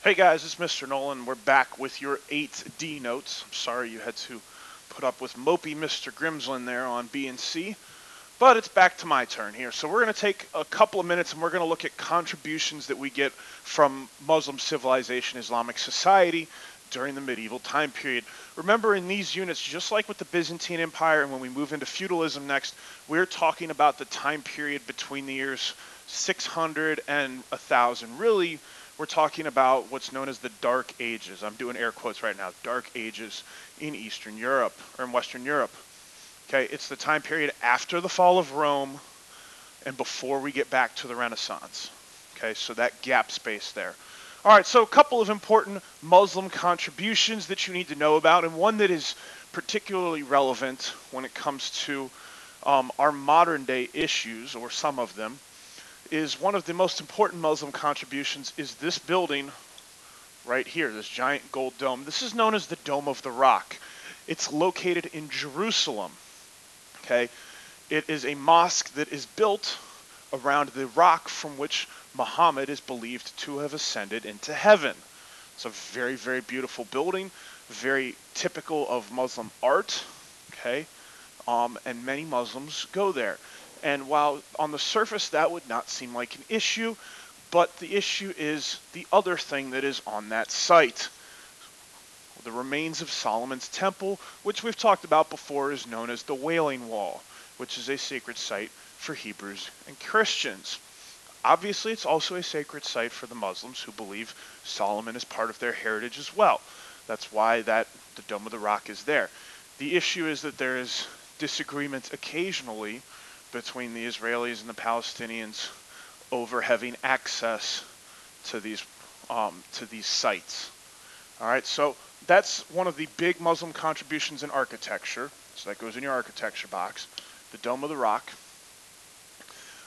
Hey guys, it's Mr. Nolan. We're back with your 8D notes. I'm sorry you had to put up with mopey Mr. Grimslin there on B and C, but it's back to my turn here. So we're going to take a couple of minutes and we're going to look at contributions that we get from Muslim civilization, Islamic society during the medieval time period. Remember, in these units, just like with the Byzantine Empire and when we move into feudalism next, we're talking about the time period between the years 600 and 1000. Really, we're talking about what's known as the Dark Ages. I'm doing air quotes right now. Dark Ages in Eastern Europe or in Western Europe. Okay, it's the time period after the fall of Rome and before we get back to the Renaissance. Okay, so that gap space there. All right, so a couple of important Muslim contributions that you need to know about, and one that is particularly relevant when it comes to our modern day issues, or some of them, is one of the most important Muslim contributions is this building right here, this giant gold dome. This is known as the Dome of the Rock. It's located in Jerusalem. Okay, it is a mosque that is built around the rock from which Muhammad is believed to have ascended into heaven. It's a very, very beautiful building, very typical of Muslim art. Okay, and many Muslims go there. And while on the surface that would not seem like an issue, but the issue is the other thing that is on that site. The remains of Solomon's temple, which we've talked about before, is known as the Wailing Wall, which is a sacred site for Hebrews and Christians. Obviously, it's also a sacred site for the Muslims who believe Solomon is part of their heritage as well. That's why the Dome of the Rock is there. The issue is that there is disagreement occasionally between the Israelis and the Palestinians over having access to these sites. All right, so that's one of the big Muslim contributions in architecture. So that goes in your architecture box, the Dome of the Rock.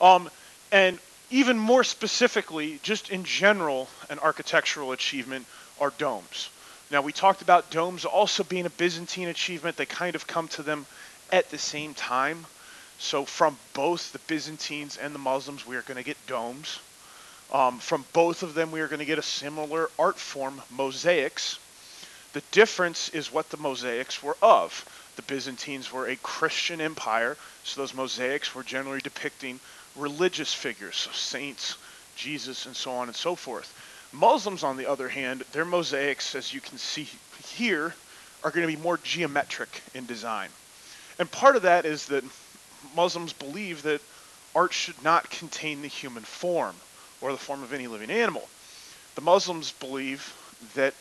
And even more specifically, just in general, an architectural achievement are domes. Now, we talked about domes also being a Byzantine achievement. They kind of come to them at the same time. So from both the Byzantines and the Muslims, we are going to get domes. From both of them, we are going to get a similar art form, mosaics. The difference is what the mosaics were of. The Byzantines were a Christian empire, so those mosaics were generally depicting religious figures, so saints, Jesus, and so on and so forth. Muslims, on the other hand, their mosaics, as you can see here, are going to be more geometric in design. And part of that is that Muslims believe that art should not contain the human form or the form of any living animal. The Muslims believe that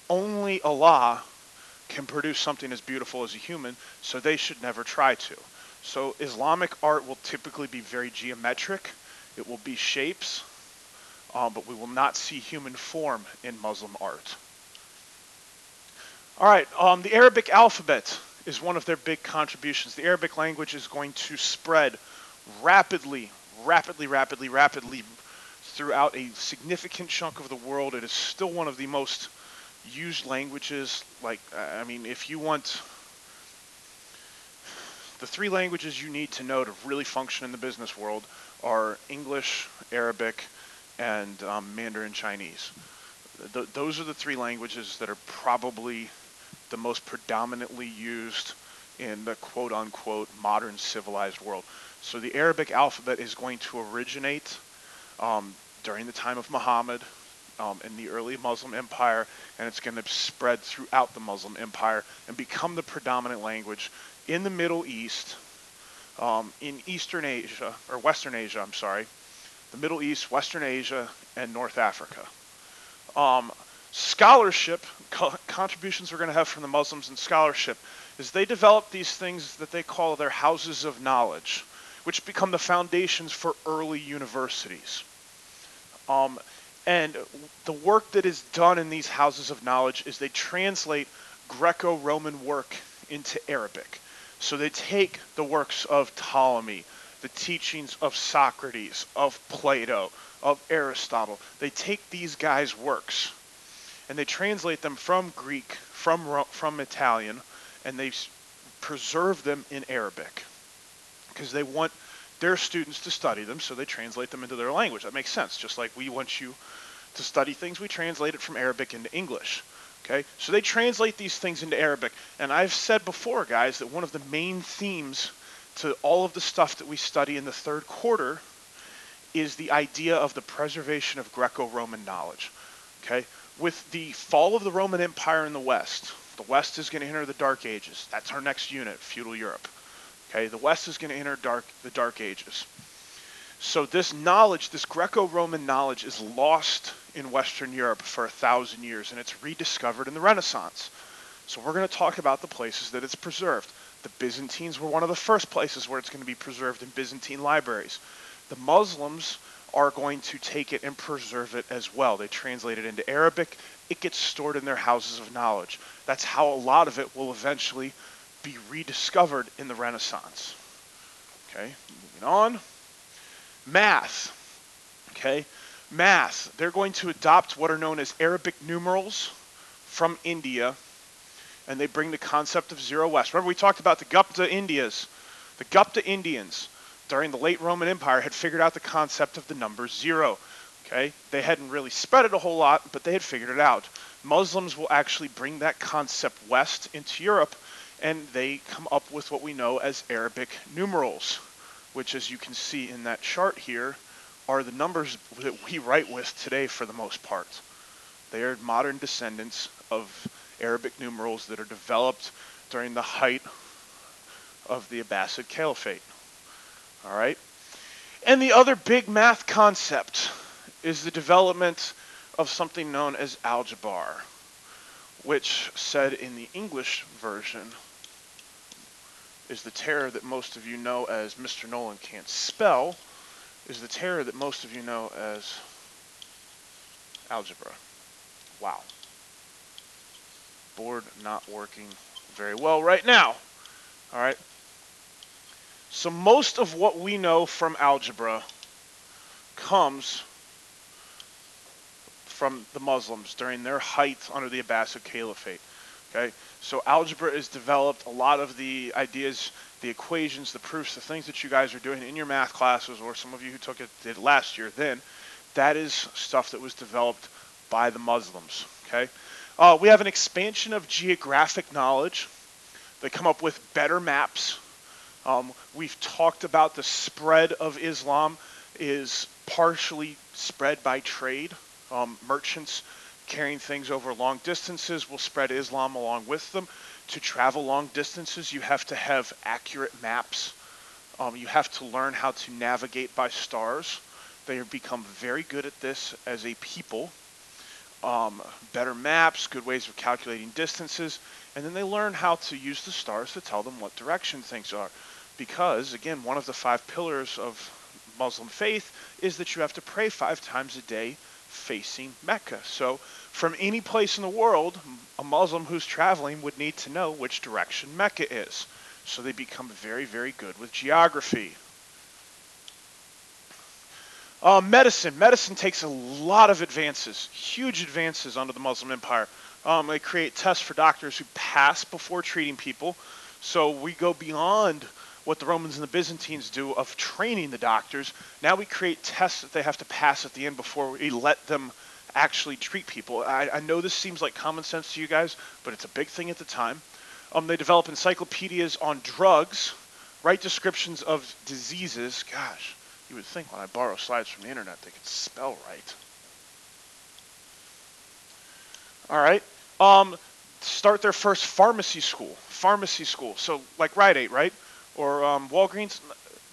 only Allah can produce something as beautiful as a human, so they should never try to. So Islamic art will typically be very geometric. It will be shapes, but we will not see human form in Muslim art. All right, the Arabic alphabet is one of their big contributions. The Arabic language is going to spread rapidly, rapidly throughout a significant chunk of the world. It is still one of the most used languages. If you want the three languages you need to know to really function in the business world are English, Arabic, and Mandarin Chinese. Those are the three languages that are probably the most predominantly used in the quote-unquote modern civilized world. So the Arabic alphabet is going to originate during the time of Muhammad in the early Muslim empire, and it's going to spread throughout the Muslim empire and become the predominant language in the Middle East, in Eastern Asia, or Western Asia, I'm sorry, the Middle East, Western Asia, and North Africa. Scholarship, contributions we're going to have from the Muslims in scholarship, is they develop these things that they call their houses of knowledge, which become the foundations for early universities. And the work that is done in these houses of knowledge is they translate Greco-Roman work into Arabic. So they take the works of Ptolemy, the teachings of Socrates, of Plato, of Aristotle. They take these guys' works and they translate them from Greek, from Italian, and they preserve them in Arabic because they want their students to study them, so they translate them into their language. That makes sense, just like we want you To study things, we translate it from Arabic into English. Okay, so they translate these things into Arabic. And I've said before, guys, that one of the main themes to all of the stuff that we study in the third quarter is the idea of the preservation of Greco-Roman knowledge. Okay, with the fall of the Roman Empire in the West is going to enter the Dark Ages. That's our next unit, feudal Europe. Okay, the West is going to enter the Dark Ages. So this knowledge, this Greco-Roman knowledge, is lost in Western Europe for 1,000 years, and it's rediscovered in the Renaissance. So we're going to talk about the places that it's preserved. The Byzantines were one of the first places where it's going to be preserved in Byzantine libraries. The Muslims are going to take it and preserve it as well. They translate it into Arabic. It gets stored in their houses of knowledge. That's how a lot of it will eventually be rediscovered in the Renaissance. Okay, moving on. Math. Okay, math. They're going to adopt what are known as Arabic numerals from India, and they bring the concept of zero west. Remember, we talked about the Gupta Indians. The Gupta Indians during the late Roman Empire had figured out the concept of the number zero. Okay, they hadn't really spread it a whole lot, but they had figured it out. Muslims will actually bring that concept west into Europe, and they come up with what we know as Arabic numerals, which, as you can see in that chart here, are the numbers that we write with today for the most part. They are modern descendants of Arabic numerals that are developed during the height of the Abbasid Caliphate. All right? And the other big math concept is the development of something known as algebra, which, said in the English version, is the terror that most of you know as Mr. Nolan can't spell, is the terror that most of you know as algebra. Wow. Board not working very well right now. All right. So most of what we know from algebra comes from the Muslims during their height under the Abbasid Caliphate. Okay, so algebra is developed. A lot of the ideas, the equations, the proofs, the things that you guys are doing in your math classes, or some of you who took it did last year, then that is stuff that was developed by the Muslims. Okay, we have an expansion of geographic knowledge. They come up with better maps. We've talked about the spread of Islam is partially spread by trade. Merchants carrying things over long distances will spread Islam along with them. To travel long distances, you have to have accurate maps. You have to learn how to navigate by stars. They have become very good at this as a people. Better maps, good ways of calculating distances, and then they learn how to use the stars to tell them what direction things are. Because, again, one of the 5 pillars of Muslim faith is that you have to pray 5 times a day facing Mecca. So from any place in the world, a Muslim who's traveling would need to know which direction Mecca is. So they become very, very good with geography. Medicine. Medicine takes a lot of advances, huge advances under the Muslim Empire. They create tests for doctors who pass before treating people. So we go beyond what the Romans and the Byzantines do of training the doctors. Now we create tests that they have to pass at the end before we let them actually treat people. I know this seems like common sense to you guys, but it's a big thing at the time. They develop encyclopedias on drugs, write descriptions of diseases. Gosh, you would think when I borrow slides from the internet they could spell right. All right. Start their first pharmacy school. So like Rite Aid, right? Or Walgreens,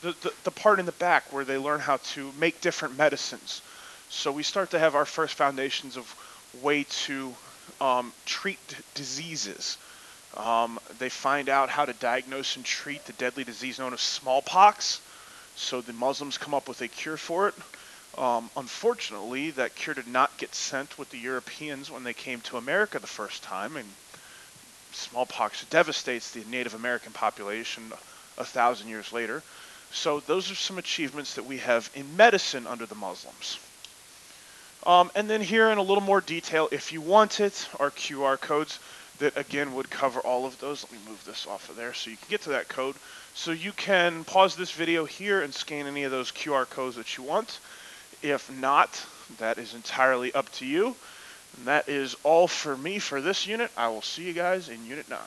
the part in the back where they learn how to make different medicines. So we start to have our first foundations of way to treat diseases. They find out how to diagnose and treat the deadly disease known as smallpox. So the Muslims come up with a cure for it. Unfortunately, that cure did not get sent with the Europeans when they came to America the first time, and smallpox devastates the Native American population 1,000 years later. So those are some achievements that we have in medicine under the Muslims. And then here in a little more detail, if you want it, are QR codes that again would cover all of those. Let me move this off of there so you can get to that code. So you can pause this video here and scan any of those QR codes that you want. If not, That is entirely up to you. And that is all for me for this unit. I will see you guys in Unit 9.